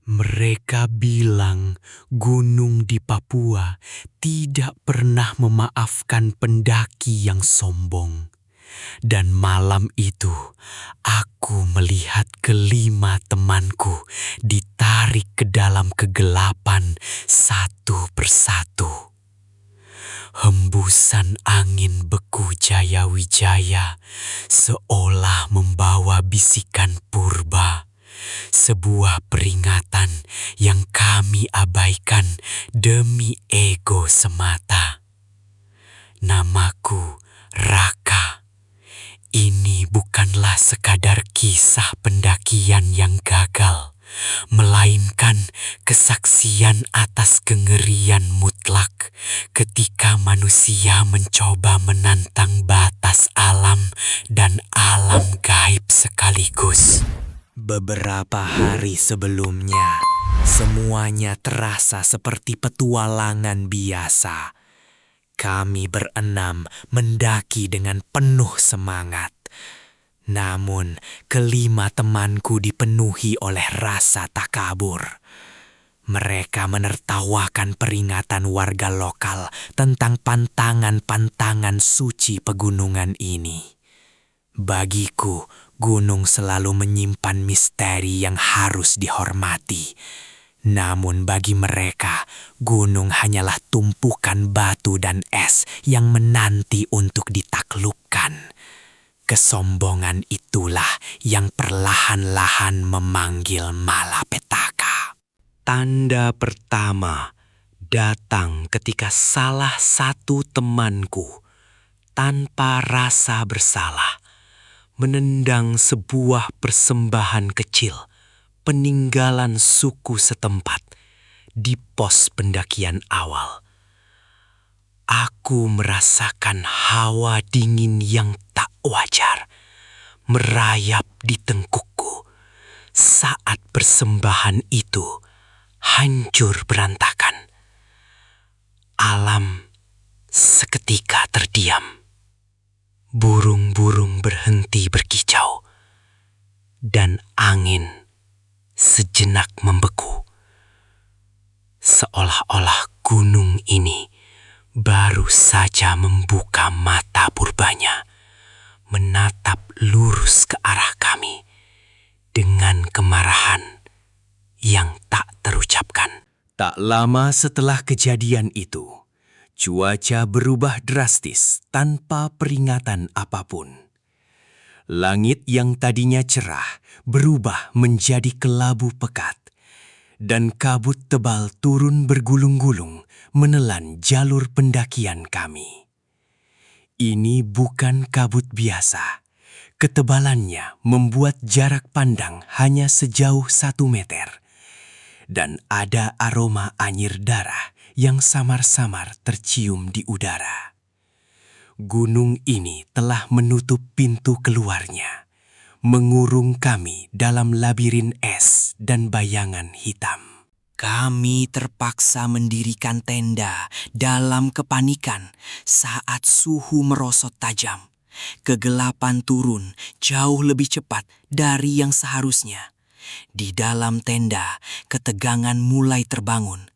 Mereka bilang gunung di Papua tidak pernah memaafkan pendaki yang sombong. Dan malam itu, aku melihat kelima temanku ditarik ke dalam kegelapan satu persatu. Hembusan angin beku Jaya Wijaya seolah membawa bisikan purba. Sebuah peringatan yang kami abaikan demi ego semata. Namaku Raka. Ini bukanlah sekadar kisah pendakian yang gagal, melainkan kesaksian atas kengerian mutlak ketika manusia mencoba menantang batas alam dan alam gaib sekaligus. Beberapa hari sebelumnya, semuanya terasa seperti petualangan biasa. Kami berenam mendaki dengan penuh semangat. Namun, kelima temanku dipenuhi oleh rasa takabur. Mereka menertawakan peringatan warga lokal tentang pantangan-pantangan suci pegunungan ini. Bagiku, gunung selalu menyimpan misteri yang harus dihormati. Namun bagi mereka, gunung hanyalah tumpukan batu dan es yang menanti untuk ditaklukkan. Kesombongan itulah yang perlahan-lahan memanggil malapetaka. Tanda pertama datang ketika salah satu temanku tanpa rasa bersalah menendang sebuah persembahan kecil peninggalan suku setempat di pos pendakian awal. Aku merasakan hawa dingin yang tak wajar merayap di tengkukku saat persembahan itu hancur berantakan. Alam seketika terdiam. Burung-burung berhenti berkicau, dan angin sejenak membeku. Seolah-olah gunung ini baru saja membuka mata purbanya, menatap lurus ke arah kami dengan kemarahan yang tak terucapkan. Tak lama setelah kejadian itu, cuaca berubah drastis tanpa peringatan apapun. Langit yang tadinya cerah berubah menjadi kelabu pekat, dan kabut tebal turun bergulung-gulung menelan jalur pendakian kami. Ini bukan kabut biasa. Ketebalannya membuat jarak pandang hanya sejauh 1 meter, dan ada aroma anyir darah yang samar-samar tercium di udara. Gunung ini telah menutup pintu keluarnya, mengurung kami dalam labirin es dan bayangan hitam. Kami terpaksa mendirikan tenda dalam kepanikan saat suhu merosot tajam. Kegelapan turun jauh lebih cepat dari yang seharusnya. Di dalam tenda, ketegangan mulai terbangun.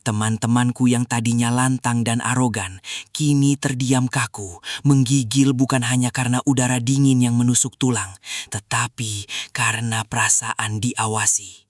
Teman-temanku yang tadinya lantang dan arogan, kini terdiam kaku, menggigil bukan hanya karena udara dingin yang menusuk tulang, tetapi karena perasaan diawasi.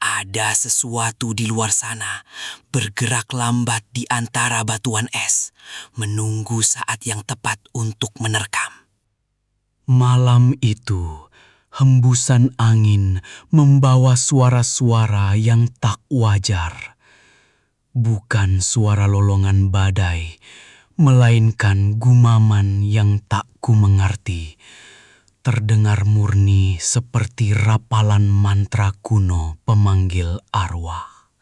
Ada sesuatu di luar sana, bergerak lambat di antara batuan es, menunggu saat yang tepat untuk menerkam. Malam itu, hembusan angin membawa suara-suara yang tak wajar. Bukan suara lolongan badai, melainkan gumaman yang tak kumengerti. Terdengar murni seperti rapalan mantra kuno pemanggil arwah.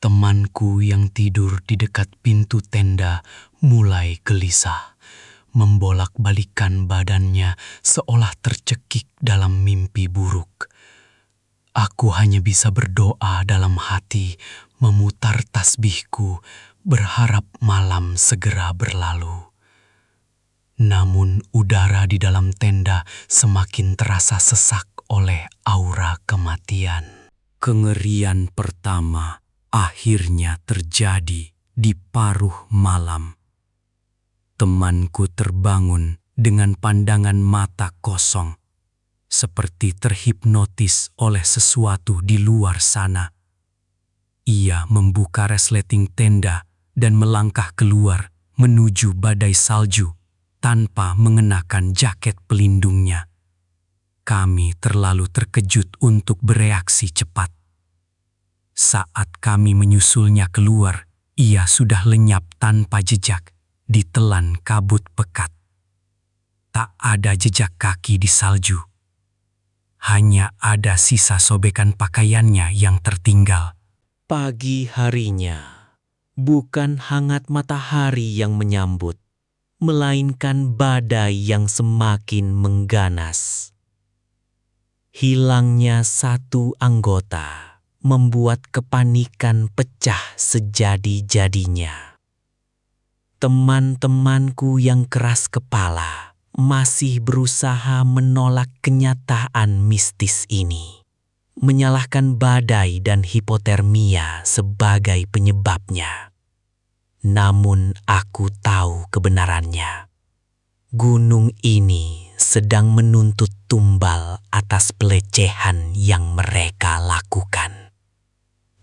Temanku yang tidur di dekat pintu tenda mulai gelisah, membolak-balikan badannya seolah tercekik dalam mimpi buruk. Aku hanya bisa berdoa dalam hati, memutar tasbihku, berharap malam segera berlalu. Namun udara di dalam tenda semakin terasa sesak oleh aura kematian. Kengerian pertama akhirnya terjadi di paruh malam. Temanku terbangun dengan pandangan mata kosong, seperti terhipnotis oleh sesuatu di luar sana. Ia membuka resleting tenda dan melangkah keluar menuju badai salju tanpa mengenakan jaket pelindungnya. Kami terlalu terkejut untuk bereaksi cepat. Saat kami menyusulnya keluar, ia sudah lenyap tanpa jejak, ditelan kabut pekat. Tak ada jejak kaki di salju. Hanya ada sisa sobekan pakaiannya yang tertinggal. Pagi harinya, bukan hangat matahari yang menyambut, melainkan badai yang semakin mengganas. Hilangnya satu anggota membuat kepanikan pecah sejadi-jadinya. Teman-temanku yang keras kepala masih berusaha menolak kenyataan mistis ini, menyalahkan badai dan hipotermia sebagai penyebabnya. Namun aku tahu kebenarannya. Gunung ini sedang menuntut tumbal atas pelecehan yang mereka lakukan.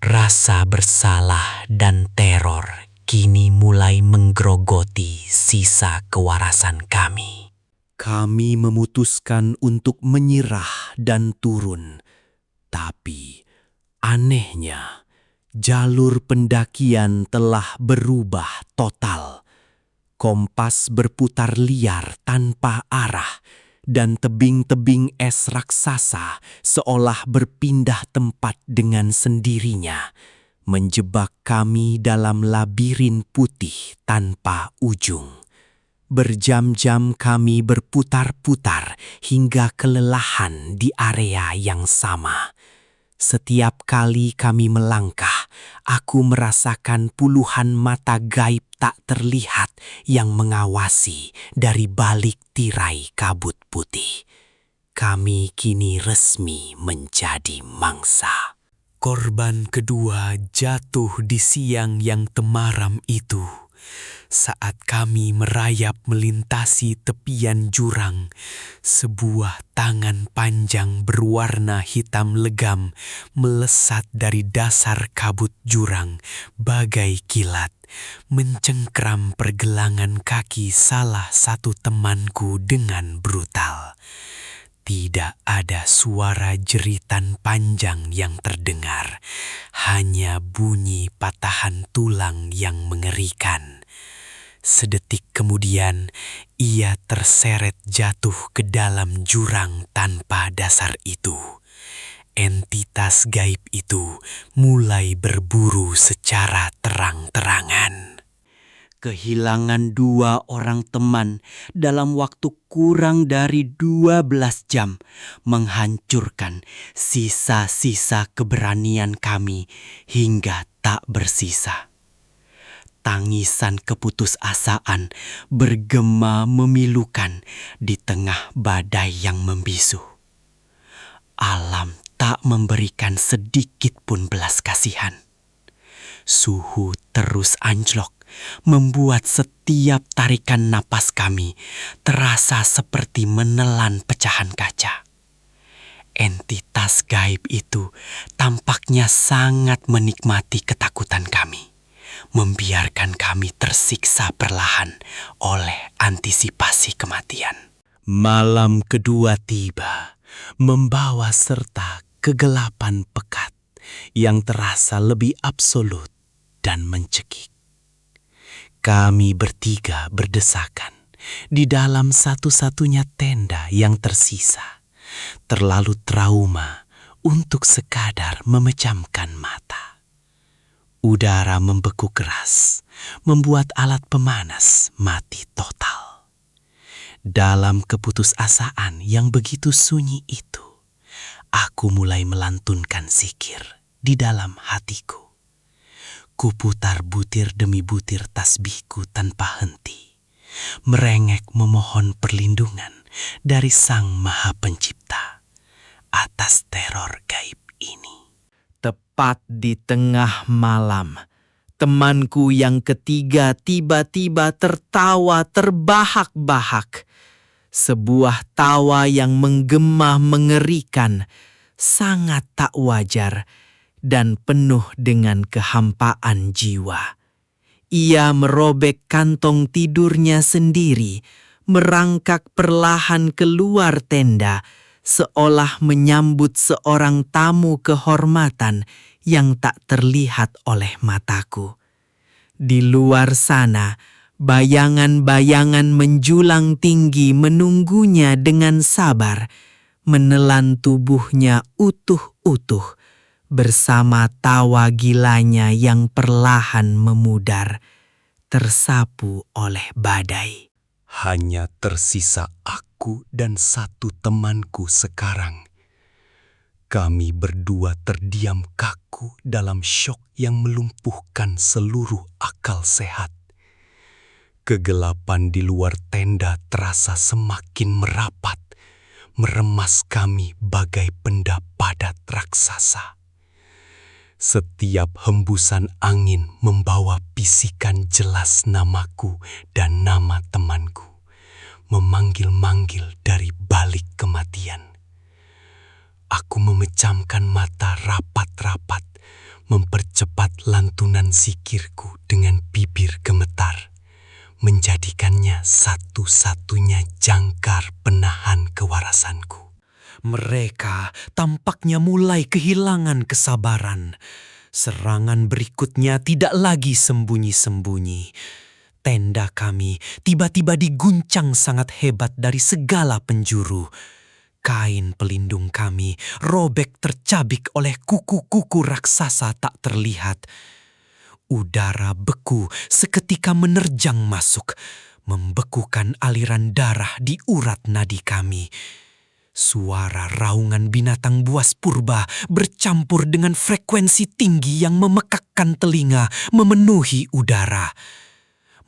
Rasa bersalah dan teror kini mulai menggerogoti sisa kewarasan kami. Kami memutuskan untuk menyerah dan turun. Tapi anehnya, jalur pendakian telah berubah total. Kompas berputar liar tanpa arah, dan tebing-tebing es raksasa seolah berpindah tempat dengan sendirinya, menjebak kami dalam labirin putih tanpa ujung. Berjam-jam kami berputar-putar hingga kelelahan di area yang sama. Setiap kali kami melangkah, aku merasakan puluhan mata gaib tak terlihat yang mengawasi dari balik tirai kabut putih. Kami kini resmi menjadi mangsa. Korban kedua jatuh di siang yang temaram itu. Saat kami merayap melintasi tepian jurang, sebuah tangan panjang berwarna hitam legam melesat dari dasar kabut jurang bagai kilat, mencengkram pergelangan kaki salah satu temanku dengan brutal. Tidak ada suara jeritan panjang yang terdengar, hanya bunyi patahan tulang yang mengerikan. Sedetik kemudian, ia terseret jatuh ke dalam jurang tanpa dasar itu. Entitas gaib itu mulai berburu secara terang-terangan. Kehilangan 2 orang teman dalam waktu kurang dari 12 jam menghancurkan sisa-sisa keberanian kami hingga tak bersisa. Tangisan keputusasaan bergema memilukan di tengah badai yang membisu. Alam tak memberikan sedikit pun belas kasihan. Suhu terus anjlok, membuat setiap tarikan napas kami terasa seperti menelan pecahan kaca. Entitas gaib itu tampaknya sangat menikmati ketakutan kami, membiarkan kami tersiksa perlahan oleh antisipasi kematian. Malam kedua tiba, membawa serta kegelapan pekat yang terasa lebih absolut dan mencekik. Kami bertiga berdesakan di dalam satu-satunya tenda yang tersisa, terlalu trauma untuk sekadar memejamkan mata. Udara membeku keras, membuat alat pemanas mati total. Dalam keputusasaan yang begitu sunyi itu, aku mulai melantunkan zikir di dalam hatiku. Kuputar butir demi butir tasbihku tanpa henti, merengek memohon perlindungan dari Sang Maha Pencipta atas teror gaib ini. Tepat di tengah malam, temanku yang ketiga tiba-tiba tertawa terbahak-bahak. Sebuah tawa yang menggema mengerikan, sangat tak wajar, dan penuh dengan kehampaan jiwa. Ia merobek kantong tidurnya sendiri, merangkak perlahan keluar tenda, seolah menyambut seorang tamu kehormatan yang tak terlihat oleh mataku. Di luar sana, bayangan-bayangan menjulang tinggi menunggunya dengan sabar, menelan tubuhnya utuh-utuh, bersama tawa gilanya yang perlahan memudar, tersapu oleh badai. Hanya tersisa aku dan satu temanku sekarang. Kami berdua terdiam kaku dalam syok yang melumpuhkan seluruh akal sehat. Kegelapan di luar tenda terasa semakin merapat, meremas kami bagai benda padat raksasa. Setiap hembusan angin membawa bisikan jelas namaku dan nama temanku, memanggil-manggil dari balik kematian. Aku memejamkan mata rapat-rapat, mempercepat lantunan zikirku dengan bibir gemetar, menjadikannya satu-satunya jangkar penahan kewarasanku. Mereka tampaknya mulai kehilangan kesabaran. Serangan berikutnya tidak lagi sembunyi-sembunyi. Tenda kami tiba-tiba diguncang sangat hebat dari segala penjuru. Kain pelindung kami robek tercabik oleh kuku-kuku raksasa tak terlihat. Udara beku seketika menerjang masuk, membekukan aliran darah di urat nadi kami. Suara raungan binatang buas purba bercampur dengan frekuensi tinggi yang memekakkan telinga memenuhi udara.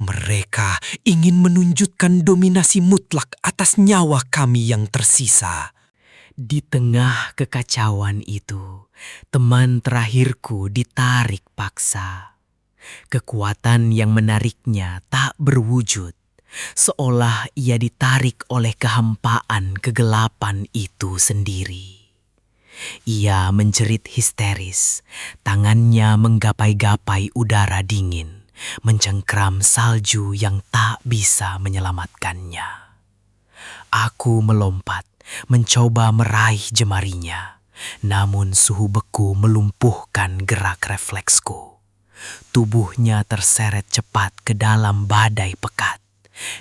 Mereka ingin menunjukkan dominasi mutlak atas nyawa kami yang tersisa. Di tengah kekacauan itu, teman terakhirku ditarik paksa. Kekuatan yang menariknya tak berwujud, seolah ia ditarik oleh kehampaan kegelapan itu sendiri. Ia menjerit histeris, tangannya menggapai-gapai udara dingin, mencengkram salju yang tak bisa menyelamatkannya. Aku melompat, mencoba meraih jemarinya, namun suhu beku melumpuhkan gerak refleksku. Tubuhnya terseret cepat ke dalam badai pekat,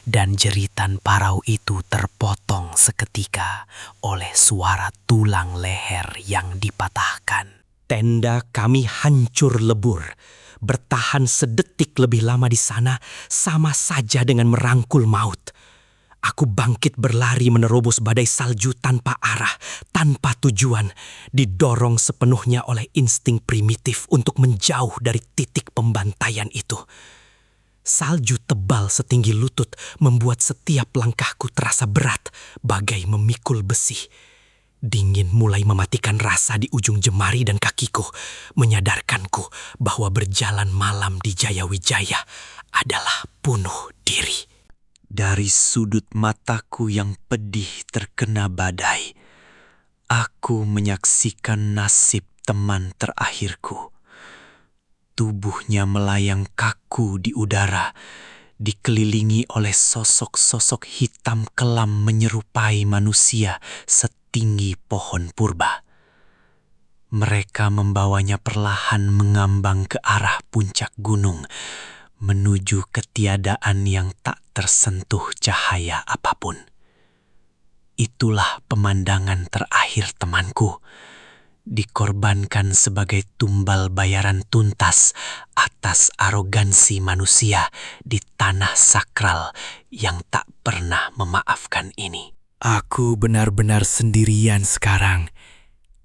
dan jeritan parau itu terpotong seketika oleh suara tulang leher yang dipatahkan. Tenda kami hancur lebur. Bertahan sedetik lebih lama di sana sama saja dengan merangkul maut. Aku bangkit berlari menerobos badai salju tanpa arah, tanpa tujuan, didorong sepenuhnya oleh insting primitif untuk menjauh dari titik pembantaian itu. Salju tebal setinggi lutut membuat setiap langkahku terasa berat, bagai memikul besi. Dingin mulai mematikan rasa di ujung jemari dan kakiku, menyadarkanku bahwa berjalan malam di Jayawijaya adalah bunuh diri. Dari sudut mataku yang pedih terkena badai, aku menyaksikan nasib teman terakhirku. Tubuhnya melayang kaku di udara, dikelilingi oleh sosok-sosok hitam kelam menyerupai manusia setinggi pohon purba. Mereka membawanya perlahan mengambang ke arah puncak gunung, menuju ketiadaan yang tak tersentuh cahaya apapun. Itulah pemandangan terakhir temanku, dikorbankan sebagai tumbal bayaran tuntas atas arogansi manusia di tanah sakral yang tak pernah memaafkan ini. Aku benar-benar sendirian sekarang.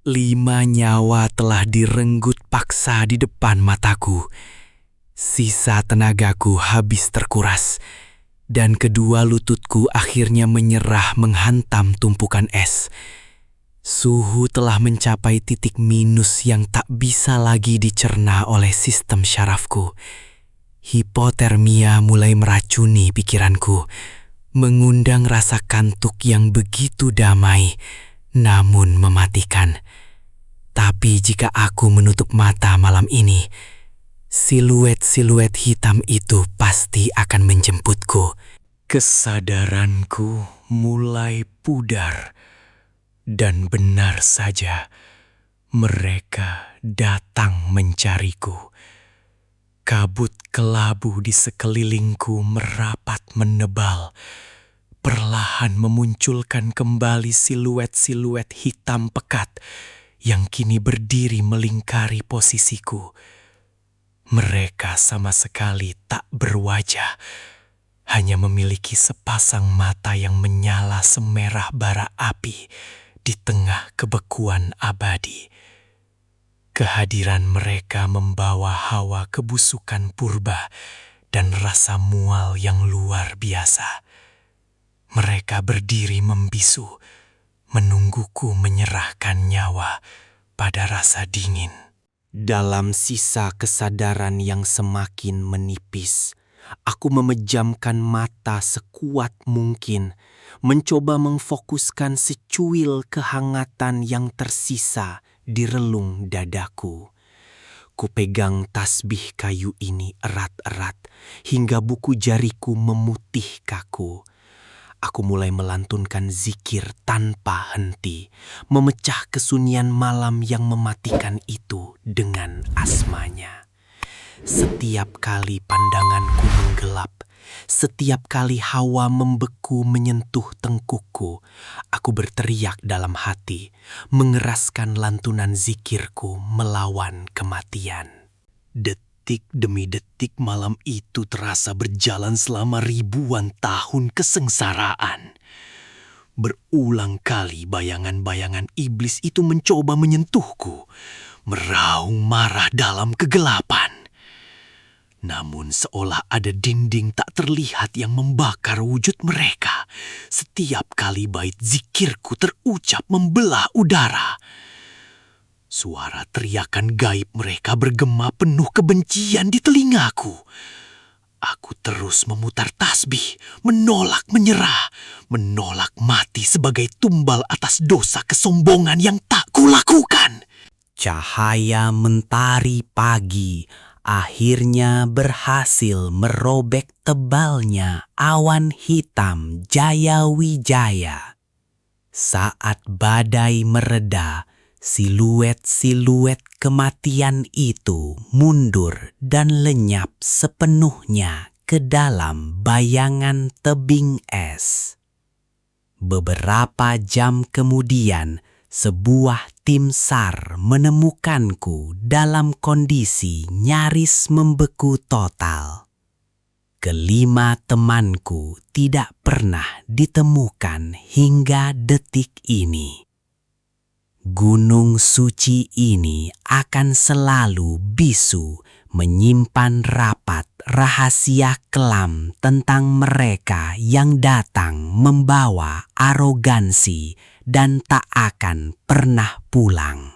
5 nyawa telah direnggut paksa di depan mataku. Sisa tenagaku habis terkuras, dan kedua lututku akhirnya menyerah menghantam tumpukan es. Suhu telah mencapai titik minus yang tak bisa lagi dicerna oleh sistem syarafku. Hipotermia mulai meracuni pikiranku, mengundang rasa kantuk yang begitu damai, namun mematikan. Tapi jika aku menutup mata malam ini, siluet-siluet hitam itu pasti akan menjemputku. Kesadaranku mulai pudar. Dan benar saja, mereka datang mencariku. Kabut kelabu di sekelilingku merapat menebal, perlahan memunculkan kembali siluet-siluet hitam pekat yang kini berdiri melingkari posisiku. Mereka sama sekali tak berwajah, hanya memiliki sepasang mata yang menyala semerah bara api di tengah kebekuan abadi. Kehadiran mereka membawa hawa kebusukan purba dan rasa mual yang luar biasa. Mereka berdiri membisu, menungguku menyerahkan nyawa pada rasa dingin. Dalam sisa kesadaran yang semakin menipis, aku memejamkan mata sekuat mungkin, mencoba mengfokuskan secuil kehangatan yang tersisa di relung dadaku. Kupegang tasbih kayu ini erat-erat hingga buku jariku memutih kaku. Aku mulai melantunkan zikir tanpa henti, memecah kesunyian malam yang mematikan itu dengan asmanya. Setiap kali pandanganku menggelap, setiap kali hawa membeku menyentuh tengkukku, aku berteriak dalam hati, mengeraskan lantunan zikirku melawan kematian. Detik demi detik malam itu terasa berjalan selama ribuan tahun kesengsaraan. Berulang kali bayangan-bayangan iblis itu mencoba menyentuhku, meraung marah dalam kegelapan. Namun seolah ada dinding tak terlihat yang membakar wujud mereka. Setiap kali bait zikirku terucap membelah udara. Suara teriakan gaib mereka bergema penuh kebencian di telingaku. Aku terus memutar tasbih, menolak menyerah, menolak mati sebagai tumbal atas dosa kesombongan yang tak kulakukan. Cahaya mentari pagi akhirnya berhasil merobek tebalnya awan hitam Jaya Wijaya. Saat badai mereda, siluet-siluet kematian itu mundur dan lenyap sepenuhnya ke dalam bayangan tebing es. Beberapa jam kemudian, sebuah tim SAR menemukanku dalam kondisi nyaris membeku total. Kelima temanku tidak pernah ditemukan hingga detik ini. Gunung suci ini akan selalu bisu menyimpan rapat rahasia kelam tentang mereka yang datang membawa arogansi dan tak akan pernah pulang.